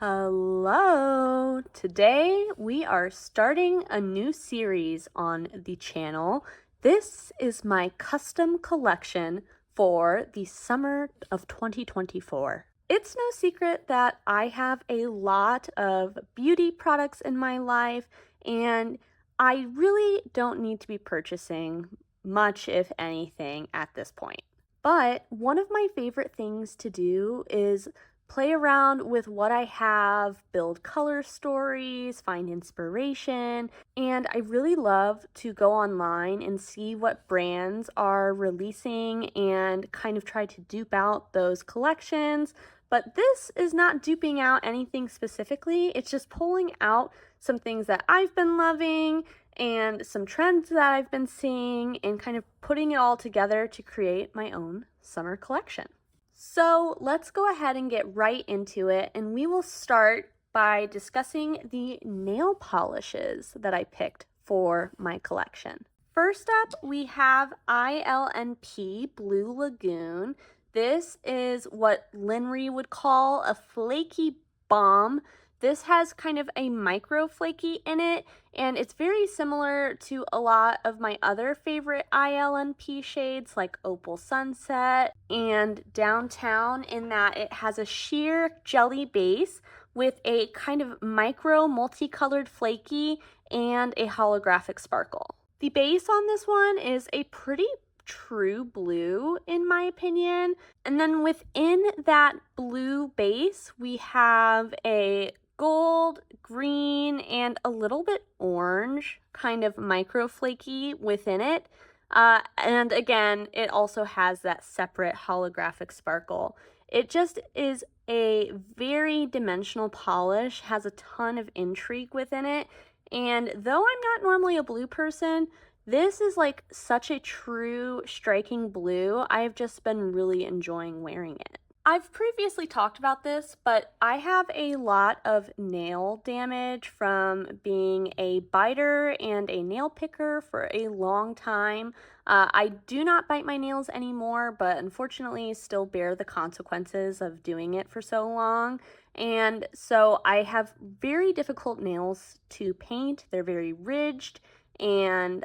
Hello! Today we are starting a new series on the channel. This is my custom collection for the summer of 2024. It's no secret that I have a lot of beauty products in my life, and I really don't need to be purchasing much, if anything, at this point. But one of my favorite things to do is play around with what I have, build color stories, find inspiration, and I really love to go online and see what brands are releasing and kind of try to dupe out those collections. But this is not duping out anything specifically, it's just pulling out some things that I've been loving and some trends that I've been seeing and kind of putting it all together to create my own summer collection. So let's go ahead and get right into it, and we will start by discussing the nail polishes that I picked for my collection. First up, we have ILNP Blue Lagoon. This is what Linry would call a flaky bomb. This has kind of a micro flaky in it, and it's very similar to a lot of my other favorite ILNP shades like Opal Sunset and Downtown, in that it has a sheer jelly base with a kind of micro multicolored flaky and a holographic sparkle. The base on this one is a pretty true blue in my opinion, and then within that blue base we have a gold, green, and a little bit orange kind of micro flaky within it. And again, it also has that separate holographic sparkle. It just is a very dimensional polish, has a ton of intrigue within it. And though I'm not normally a blue person, this is like such a true striking blue. I've just been really enjoying wearing it. I've previously talked about this, but I have a lot of nail damage from being a biter and a nail picker for a long time. I do not bite my nails anymore, but unfortunately still bear the consequences of doing it for so long. And so I have very difficult nails to paint. They're very ridged and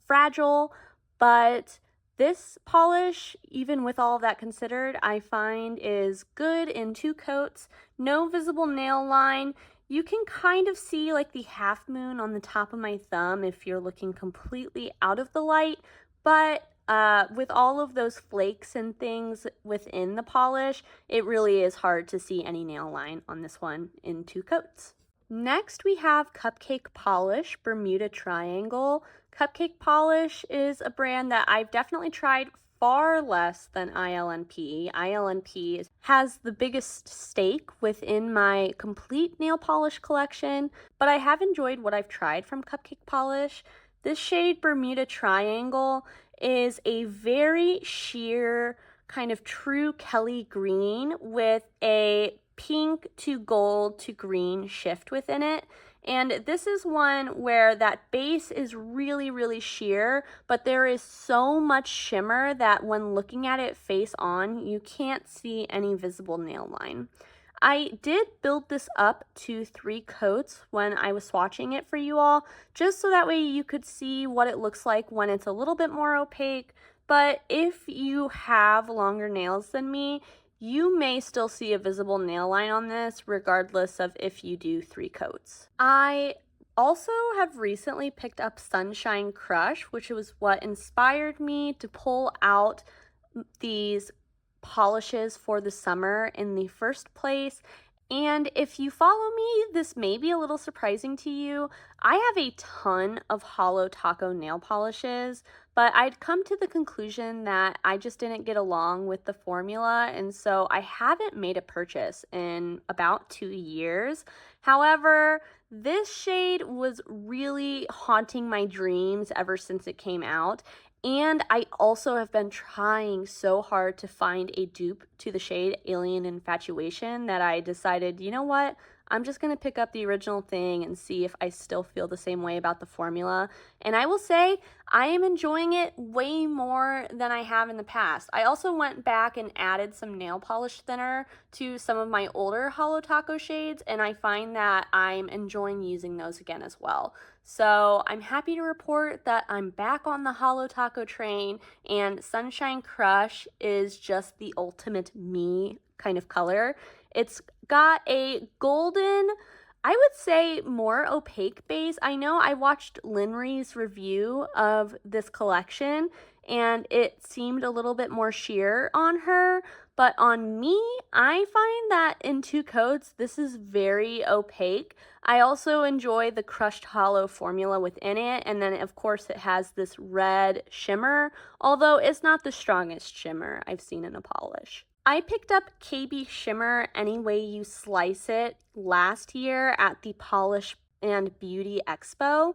fragile, but this polish, even with all of that considered, I find is good in 2 coats, no visible nail line. You can kind of see like the half moon on the top of my thumb if you're looking completely out of the light, but with all of those flakes and things within the polish, it really is hard to see any nail line on this one in 2 coats. Next, we have Cupcake Polish Bermuda Triangle. Cupcake Polish is a brand that I've definitely tried far less than ILNP. ILNP has the biggest stake within my complete nail polish collection, but I have enjoyed what I've tried from Cupcake Polish. This shade Bermuda Triangle is a very sheer kind of true Kelly green with a pink to gold to green shift within it. And this is one where that base is really, really sheer, but there is so much shimmer that when looking at it face on, you can't see any visible nail line. I did build this up to 3 coats when I was swatching it for you all, just so that way you could see what it looks like when it's a little bit more opaque. But if you have longer nails than me, you may still see a visible nail line on this regardless of if you do 3 coats. I also have recently picked up Sunshine Crush, which was what inspired me to pull out these polishes for the summer in the first place. And if you follow me, this may be a little surprising to you. I have a ton of Holo Taco nail polishes, but I'd come to the conclusion that I just didn't get along with the formula, and so I haven't made a purchase in about 2 years. However, this shade was really haunting my dreams ever since it came out, and I also have been trying so hard to find a dupe to the shade Alien Infatuation that I decided, you know what, I'm just going to pick up the original thing and see if I still feel the same way about the formula. And I will say I am enjoying it way more than I have in the past. I also went back and added some nail polish thinner to some of my older Holo Taco shades, and I find that I'm enjoying using those again as well. So I'm happy to report that I'm back on the Holo Taco train, and Sunshine Crush is just the ultimate me kind of color. It's got a golden, I would say more opaque base. I know I watched Linry's review of this collection and it seemed a little bit more sheer on her, but on me, I find that in 2 coats, this is very opaque. I also enjoy the crushed hollow formula within it, and then of course it has this red shimmer, although it's not the strongest shimmer I've seen in a polish. I picked up KB Shimmer Any Way You Slice It last year at the Polish and Beauty Expo,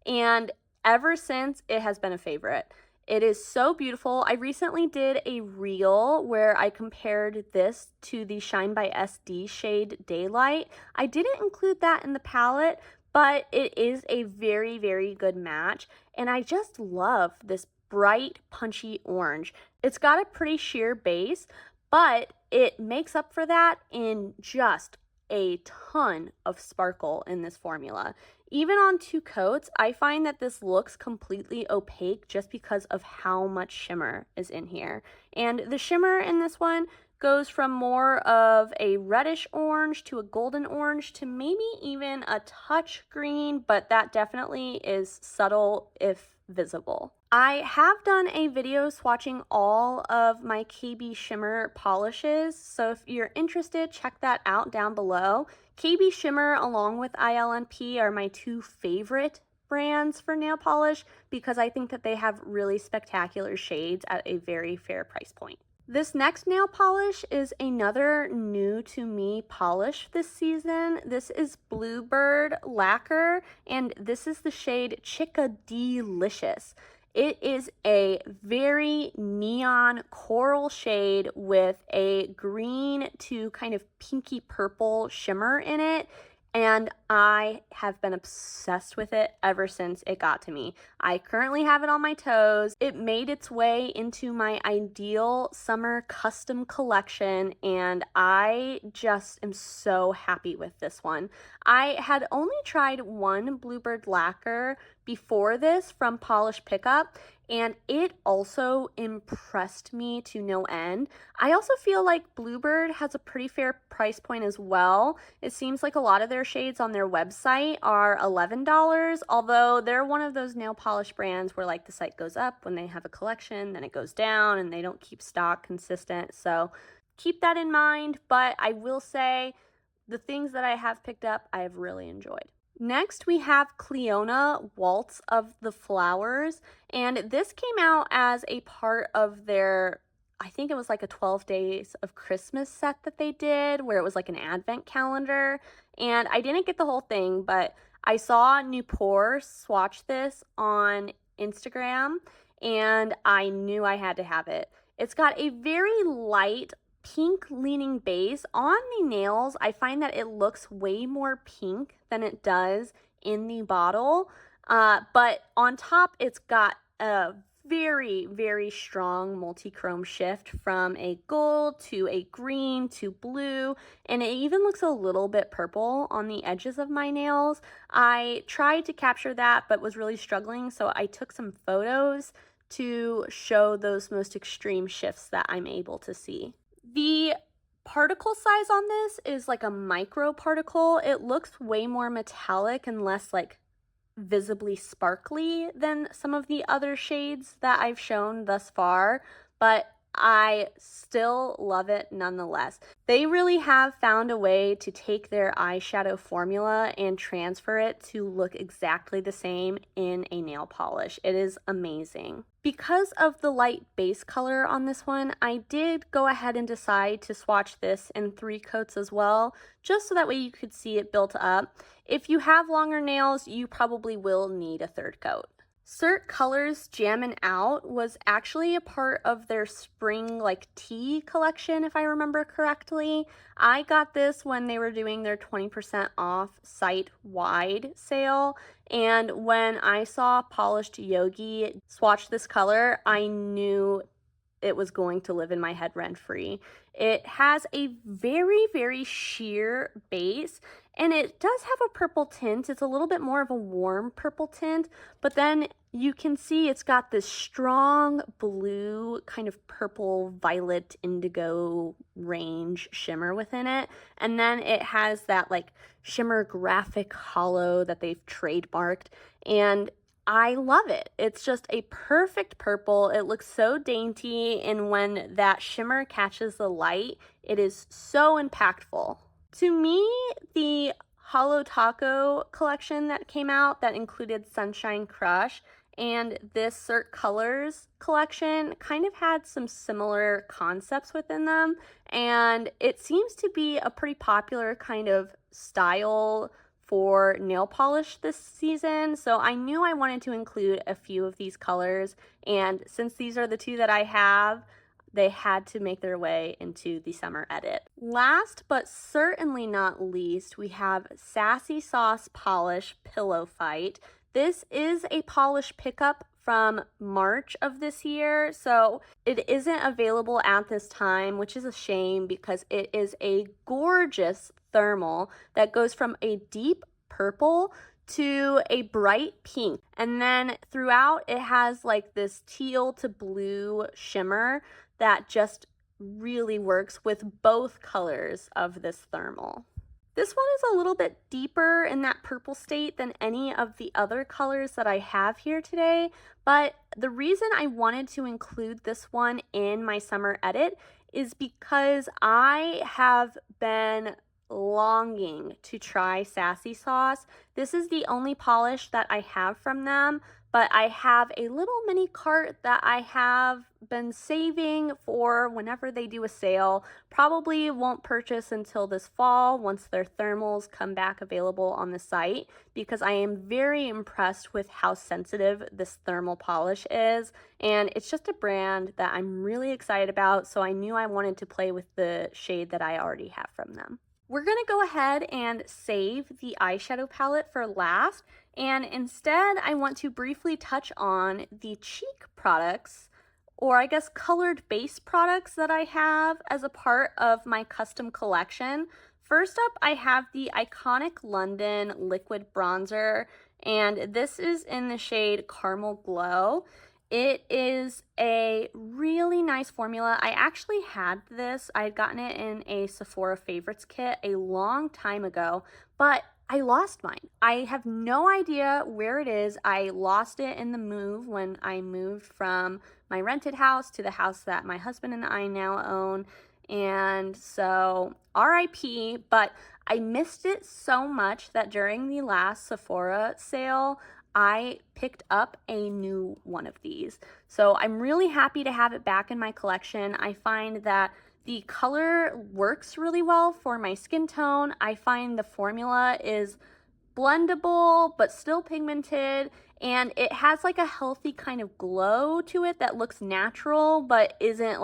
and ever since it has been a favorite. It is so beautiful. I recently did a reel where I compared this to the Shine by SD shade Daylight. I didn't include that in the palette, but it is a very, very good match, and I just love this bright, punchy orange. It's got a pretty sheer base, but it makes up for that in just a ton of sparkle in this formula. Even on 2 coats, I find that this looks completely opaque just because of how much shimmer is in here. And the shimmer in this one goes from more of a reddish orange to a golden orange to maybe even a touch green, but that definitely is subtle if visible. I have done a video swatching all of my KB Shimmer polishes, so if you're interested, check that out down below. KB Shimmer along with ILNP are my 2 favorite brands for nail polish because I think that they have really spectacular shades at a very fair price point. This next nail polish is another new to me polish this season. This is Bluebird Lacquer, and this is the shade Chickadeelicious. It is a very neon coral shade with a green to kind of pinky purple shimmer in it. And I have been obsessed with it ever since it got to me. I currently have it on my toes. It made its way into my ideal summer custom collection, and I just am so happy with this one. I had only tried one Bluebird lacquer before this from Polish Pickup, and it also impressed me to no end. I also feel like Bluebird has a pretty fair price point as well. It seems like a lot of their shades on their website are $11, although they're one of those nail polish brands where like the site goes up when they have a collection, then it goes down, and they don't keep stock consistent. So keep that in mind, but I will say the things that I have picked up, I have really enjoyed. Next, we have Clionadh Waltz of the Flowers, and this came out as a part of their, I think it was like a 12 days of Christmas set that they did, where it was like an advent calendar, and I didn't get the whole thing, but I saw Newport swatch this on Instagram, and I knew I had to have it. It's got a very light pink leaning base. On the nails, I find that it looks way more pink than it does in the bottle, but on top it's got a very, very strong multi-chrome shift from a gold to a green to blue, and it even looks a little bit purple on the edges of my nails. I tried to capture that but was really struggling, so I took some photos to show those most extreme shifts that I'm able to see. The particle size on this is like a micro particle. It looks way more metallic and less like visibly sparkly than some of the other shades that I've shown thus far, but I still love it nonetheless. They really have found a way to take their eyeshadow formula and transfer it to look exactly the same in a nail polish. It is amazing. Because of the light base color on this one, I did go ahead and decide to swatch this in 3 coats as well, just so that way you could see it built up. If you have longer nails, you probably will need a 3rd coat. Cirque Colors Jammin' Out was actually a part of their spring tea collection, if I remember correctly. I got this when they were doing their 20% off site-wide sale, and when I saw Polished Yogi swatch this color, I knew it was going to live in my head rent-free. It has a very, very sheer base, and it does have a purple tint. It's a little bit more of a warm purple tint, but then you can see it's got this strong blue, kind of purple, violet, indigo range shimmer within it. And then it has that shimmer graphic holo that they've trademarked. And I love it. It's just a perfect purple. It looks so dainty, and when that shimmer catches the light, it is so impactful. To me, the Holo Taco collection that came out that included Sunshine Crush and this Cirque Colors collection kind of had some similar concepts within them, and it seems to be a pretty popular kind of style for nail polish this season, so I knew I wanted to include a few of these colors, and since these are the two that I have, they had to make their way into the summer edit. Last but certainly not least, we have Sassy Sauce Polish Pillow Fight. This is a polish pickup from March of this year, so it isn't available at this time, which is a shame because it is a gorgeous thermal that goes from a deep purple to a bright pink, and then throughout it has this teal to blue shimmer that just really works with both colors of this thermal. This one is a little bit deeper in that purple state than any of the other colors that I have here today, but the reason I wanted to include this one in my summer edit is because I have been longing to try Sassy Sauce. This is the only polish that I have from them, but I have a little mini cart that I have been saving for whenever they do a sale. Probably won't purchase until this fall once their thermals come back available on the site, because I am very impressed with how sensitive this thermal polish is, and it's just a brand that I'm really excited about, so I knew I wanted to play with the shade that I already have from them. We're going to go ahead and save the eyeshadow palette for last, and instead I want to briefly touch on the cheek products, or I guess colored base products that I have as a part of my custom collection. First up, I have the Iconic London Liquid Bronzer, and this is in the shade Caramel Glow. It is a really nice formula. I actually had this. I had gotten it in a Sephora Favorites kit a long time ago, but I lost mine. I have no idea where it is. I lost it in the move when I moved from my rented house to the house that my husband and I now own. And so RIP, but I missed it so much that during the last Sephora sale, I picked up a new one of these. So I'm really happy to have it back in my collection. I find that the color works really well for my skin tone. I find the formula is blendable but still pigmented, and it has a healthy kind of glow to it that looks natural but isn't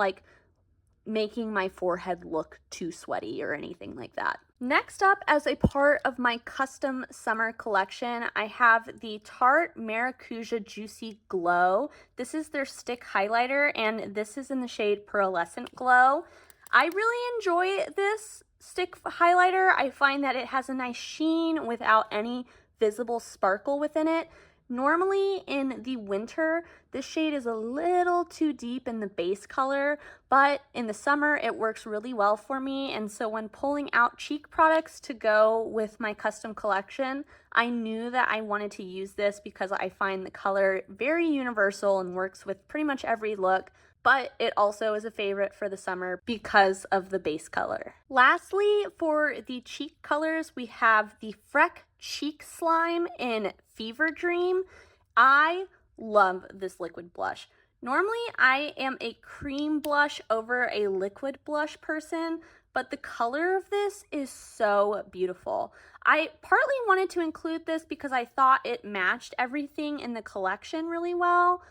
making my forehead look too sweaty or anything like that. Next up, as a part of my custom summer collection, I have the Tarte Maracuja Juicy Glow. This is their stick highlighter, and this is in the shade Pearlescent Glow. I really enjoy this stick highlighter. I find that it has a nice sheen without any visible sparkle within it. Normally in the winter, this shade is a little too deep in the base color, but in the summer it works really well for me, and so when pulling out cheek products to go with my custom collection, I knew that I wanted to use this because I find the color very universal and works with pretty much every look, but it also is a favorite for the summer because of the base color. Lastly, for the cheek colors, we have the Freck Cheek Slime in Fever Dream. I love this liquid blush. Normally, I am a cream blush over a liquid blush person, but the color of this is so beautiful. I partly wanted to include this because I thought it matched everything in the collection really well,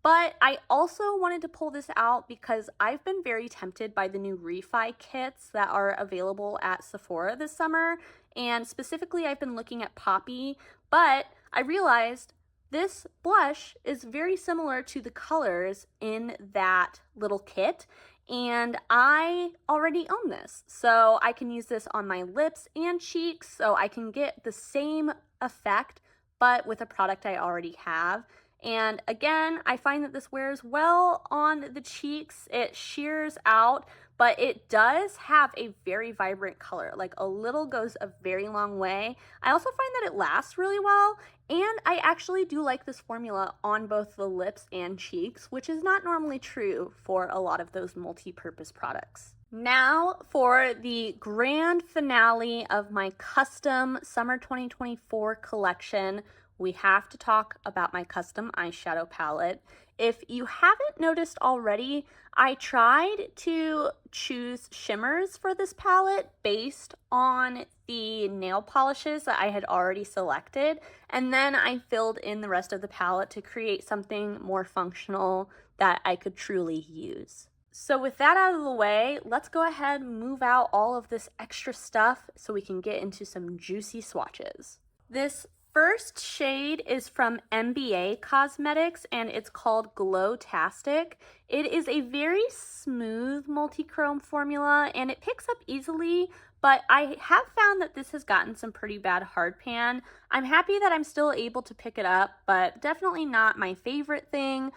but I also wanted to pull this out because I've been very tempted by the new refi kits that are available at Sephora this summer, and specifically I've been looking at Poppy, but I realized this blush is very similar to the colors in that little kit, and I already own this. So I can use this on my lips and cheeks, so I can get the same effect, but with a product I already have. And again, I find that this wears well on the cheeks. It sheers out, but it does have a very vibrant color. Like, a little goes a very long way. I also find that it lasts really well, and I actually do like this formula on both the lips and cheeks, which is not normally true for a lot of those multi-purpose products. Now for the grand finale of my custom summer 2024 collection, we have to talk about my custom eyeshadow palette. If you haven't noticed already, I tried to choose shimmers for this palette based on the nail polishes that I had already selected, and then I filled in the rest of the palette to create something more functional that I could truly use. So with that out of the way, let's go ahead and move out all of this extra stuff so we can get into some juicy swatches. This first shade is from MBA Cosmetics, and it's called Glowtastic. It is a very smooth multi-chrome formula, and it picks up easily, but I have found that this has gotten some pretty bad hard pan. I'm happy that I'm still able to pick it up, but definitely not my favorite thing.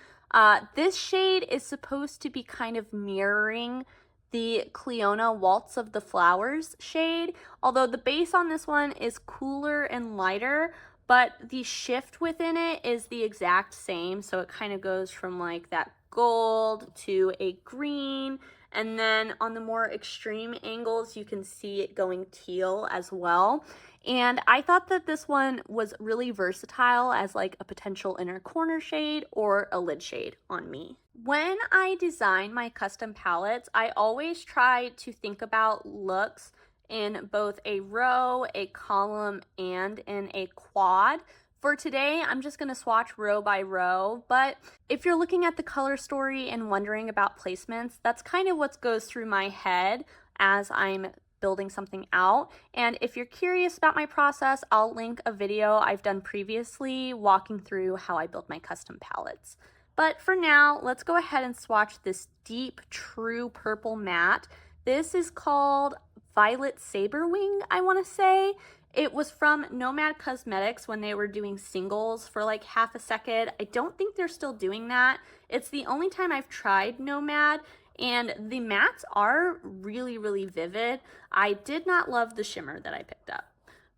This shade is supposed to be kind of mirroring the Clionadh Waltz of the Flowers shade, although the base on this one is cooler and lighter, but the shift within it is the exact same. So it kind of goes from like that gold to a green, and then on the more extreme angles, you can see it going teal as well. And I thought that this one was really versatile as like a potential inner corner shade or a lid shade on me. When I design my custom palettes, I always try to think about looks in both a row, a column, and in a quad. For today, I'm just going to swatch row by row, but if you're looking at the color story and wondering about placements, that's kind of what goes through my head as I'm building something out. And if you're curious about my process, I'll link a video I've done previously walking through how I build my custom palettes. But for now, let's go ahead and swatch this deep, true purple matte. This is called Violet Saberwing, I want to say. It was from Nomad Cosmetics when they were doing singles for like half a second. I don't think they're still doing that. It's the only time I've tried Nomad, and the mattes are really, really vivid. I did not love the shimmer that I picked up,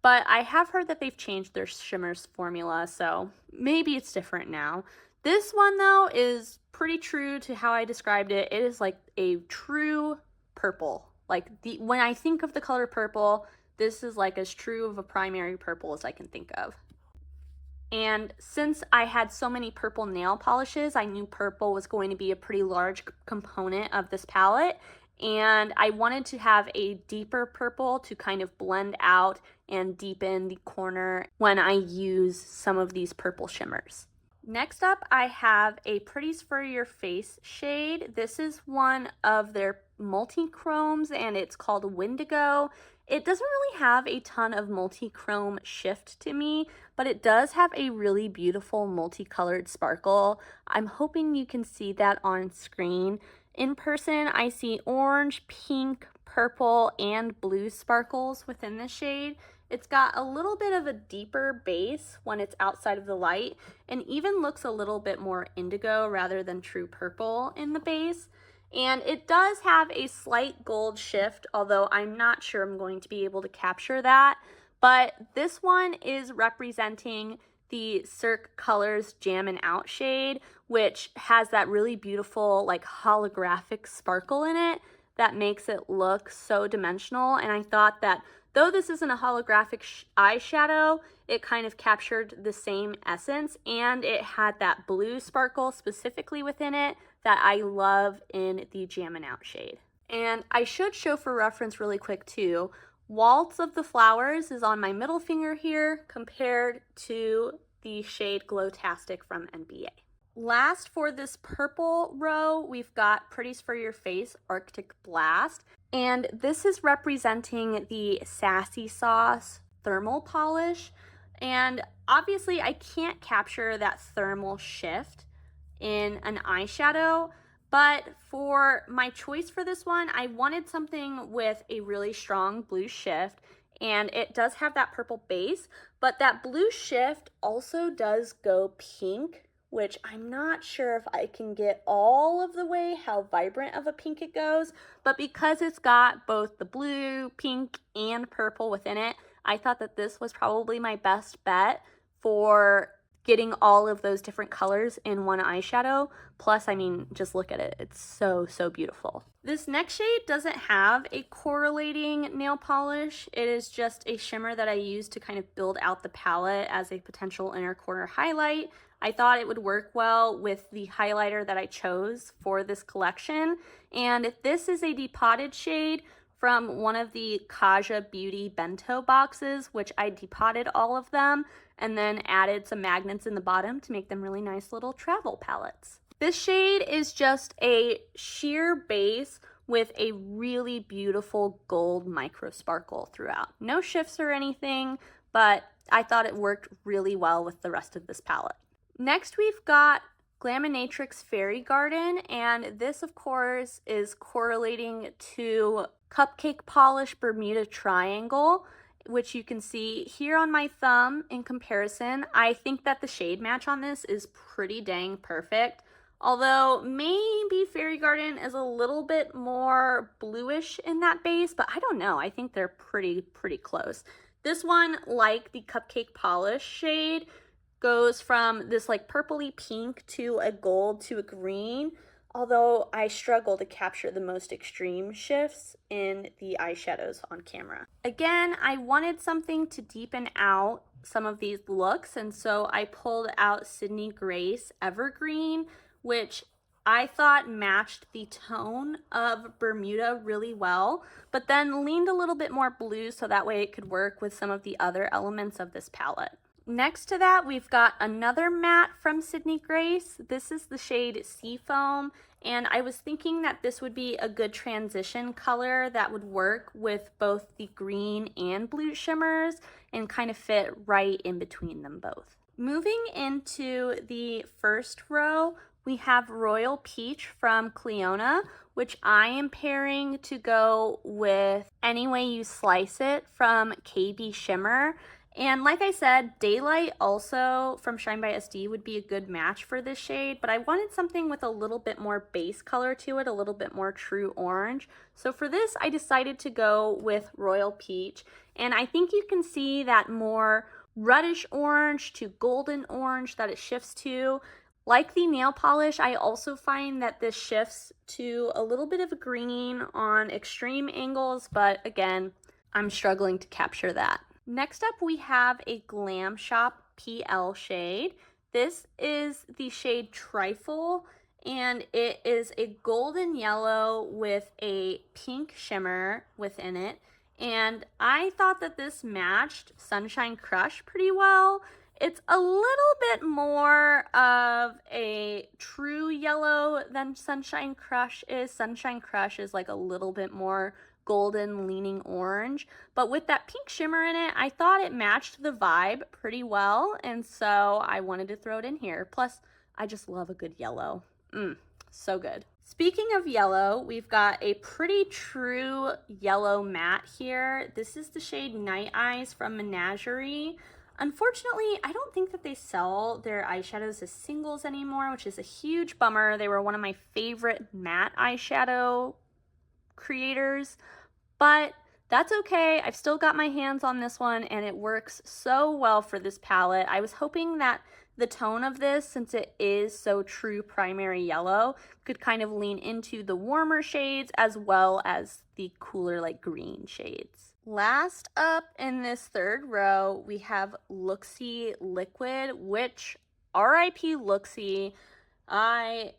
but I have heard that they've changed their shimmers formula, so maybe it's different now. This one though is pretty true to how I described it. It is like a true purple. Like when I think of the color purple, this is like as true of a primary purple as I can think of. And since I had so many purple nail polishes, I knew purple was going to be a pretty large component of this palette. And I wanted to have a deeper purple to kind of blend out and deepen the corner when I use some of these purple shimmers. Next up, I have a Pretties for Your Face shade. This is one of their multi-chromes, and it's called Windigo. It doesn't really have a ton of multi-chrome shift to me, but it does have a really beautiful multicolored sparkle. I'm hoping you can see that on screen. In person, I see orange, pink, purple, and blue sparkles within the shade. It's got a little bit of a deeper base when it's outside of the light, and even looks a little bit more indigo rather than true purple in the base. And it does have a slight gold shift, although I'm not sure I'm going to be able to capture that. But this one is representing the Cirque Colors Jammin' Out shade, which has that really beautiful like holographic sparkle in it that makes it look so dimensional. And I thought that though this isn't a holographic eyeshadow, it kind of captured the same essence, and it had that blue sparkle specifically within it that I love in the Jammin' Out shade. And I should show for reference really quick too, Waltz of the Flowers is on my middle finger here compared to the shade Glowtastic from MBA. Last for this purple row, we've got Pretties for Your Face Arctic Blast. And this is representing the Sassy Sauce thermal polish. And obviously I can't capture that thermal shift in an eyeshadow, but for my choice for this one, I wanted something with a really strong blue shift, and it does have that purple base, but that blue shift also does go pink, which I'm not sure if I can get all of the way how vibrant of a pink it goes, but because it's got both the blue, pink, and purple within it, I thought that this was probably my best bet for getting all of those different colors in one eyeshadow. Plus, I mean, just look at it. It's so, so beautiful. This next shade doesn't have a correlating nail polish. It is just a shimmer that I use to kind of build out the palette as a potential inner corner highlight. I thought it would work well with the highlighter that I chose for this collection. And this is a depotted shade from one of the Kaja Beauty Bento boxes, which I depotted all of them and then added some magnets in the bottom to make them really nice little travel palettes. This shade is just a sheer base with a really beautiful gold micro sparkle throughout. No shifts or anything, but I thought it worked really well with the rest of this palette. Next, we've got Glaminatrix Fairy Garden, and this, of course, is correlating to Cupcake Polish Bermuda Triangle, which you can see here on my thumb in comparison. I think that the shade match on this is pretty dang perfect, although maybe Fairy Garden is a little bit more bluish in that base, but I don't know. I think they're pretty close. This one, like the Cupcake Polish shade, goes from this like purpley pink to a gold to a green, although I struggle to capture the most extreme shifts in the eyeshadows on camera. Again, I wanted something to deepen out some of these looks, and so I pulled out Sydney Grace Evergreen, which I thought matched the tone of Bermuda really well, but then leaned a little bit more blue so that way it could work with some of the other elements of this palette. Next to that, we've got another matte from Sydney Grace. This is the shade Seafoam, and I was thinking that this would be a good transition color that would work with both the green and blue shimmers and kind of fit right in between them both. Moving into the first row, we have Royal Peach from Clionadh, which I am pairing to go with Any Way You Slice It from KB Shimmer. And like I said, Daylight also from Shine by SD would be a good match for this shade, but I wanted something with a little bit more base color to it, a little bit more true orange. So for this, I decided to go with Royal Peach, and I think you can see that more reddish orange to golden orange that it shifts to. Like the nail polish, I also find that this shifts to a little bit of a green on extreme angles, but again, I'm struggling to capture that. Next up, we have a Glam Shop PL shade. This is the shade Trifle, and it is a golden yellow with a pink shimmer within it. And I thought that this matched Sunshine Crush pretty well. It's a little bit more of a true yellow than Sunshine Crush is. Sunshine Crush is like a little bit more golden leaning orange, but with that pink shimmer in it, I thought it matched the vibe pretty well, and so I wanted to throw it in here. Plus, I just love a good yellow. So good. Speaking of yellow, we've got a pretty true yellow matte here. This is the shade Night Eyes from Menagerie. Unfortunately, I don't think that they sell their eyeshadows as singles anymore, which is a huge bummer. They were one of my favorite matte eyeshadow creators, but that's okay. I've still got my hands on this one, and it works so well for this palette. I was hoping that the tone of this, since it is so true primary yellow, could kind of lean into the warmer shades as well as the cooler like green shades. Last up in this third row, we have Looxi Liquid, which RIP Looxi. I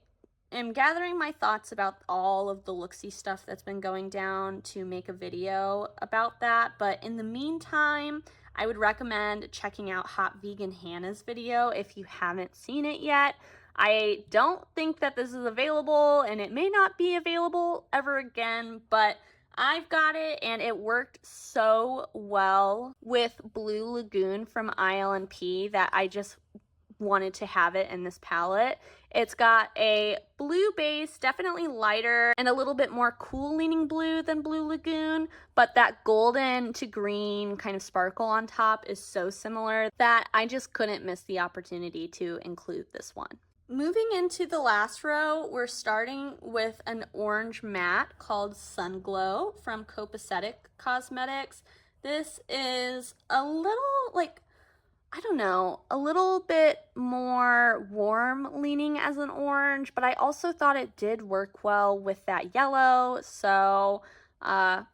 am gathering my thoughts about all of the Looxi stuff that's been going down to make a video about that, but in the meantime, I would recommend checking out Hot Vegan Hannah's video if you haven't seen it yet. I don't think that this is available, and it may not be available ever again, but I've got it, and it worked so well with Blue Lagoon from ILNP that I just wanted to have it in this palette. It's got a blue base, definitely lighter and a little bit more cool leaning blue than Blue Lagoon, but that golden to green kind of sparkle on top is so similar that I just couldn't miss the opportunity to include this one. Moving into the last row, we're starting with an orange matte called Sunglow from Copacetic Cosmetics. This is a little, like, I don't know, a little bit more warm leaning as an orange, but I also thought it did work well with that yellow. So,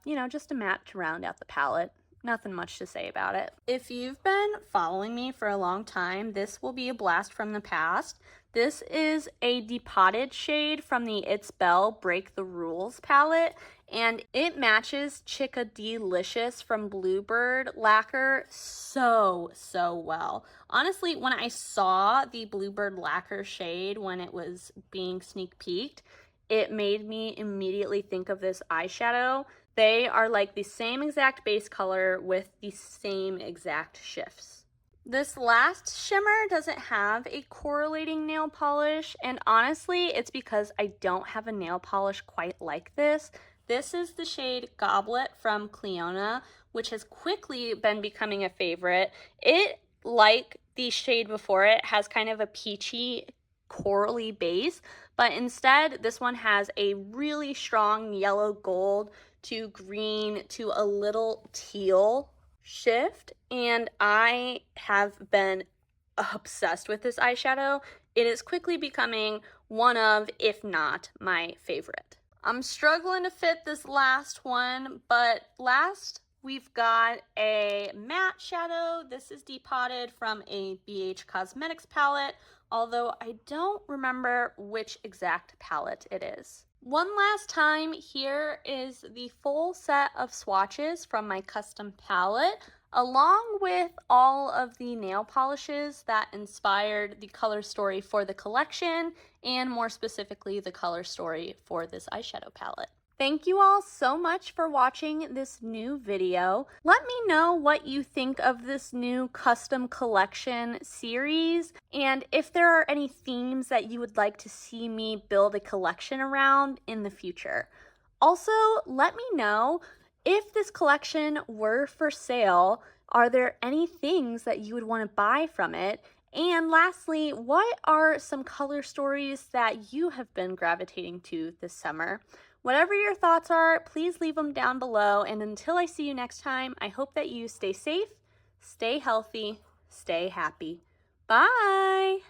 you know, just a matte to round out the palette. Nothing much to say about it. If you've been following me for a long time, this will be a blast from the past. This is a depotted shade from the ItsBel Break the Rules palette, and it matches Chickadeelicious from Bluebird Lacquer so well. Honestly, when I saw the Bluebird Lacquer shade when it was being sneak peeked, it made me immediately think of this eyeshadow. They are like the same exact base color with the same exact shifts. This last shimmer doesn't have a correlating nail polish, and honestly, it's because I don't have a nail polish quite like this. This is the shade Goblet from Clionadh, which has quickly been becoming a favorite. It, like the shade before it, has kind of a peachy corally base, but instead this one has a really strong yellow gold to green to a little teal shift, and I have been obsessed with this eyeshadow. It is quickly becoming one of, if not my favorite. I'm struggling to fit this last one, but last we've got a matte shadow. This is depotted from a BH Cosmetics palette, although I don't remember which exact palette it is. One last time, here is the full set of swatches from my custom palette, along with all of the nail polishes that inspired the color story for the collection, and more specifically, the color story for this eyeshadow palette. Thank you all so much for watching this new video. Let me know what you think of this new custom collection series, and if there are any themes that you would like to see me build a collection around in the future. Also, let me know if this collection were for sale, are there any things that you would want to buy from it? And lastly, what are some color stories that you have been gravitating to this summer? Whatever your thoughts are, please leave them down below. And until I see you next time, I hope that you stay safe, stay healthy, stay happy. Bye!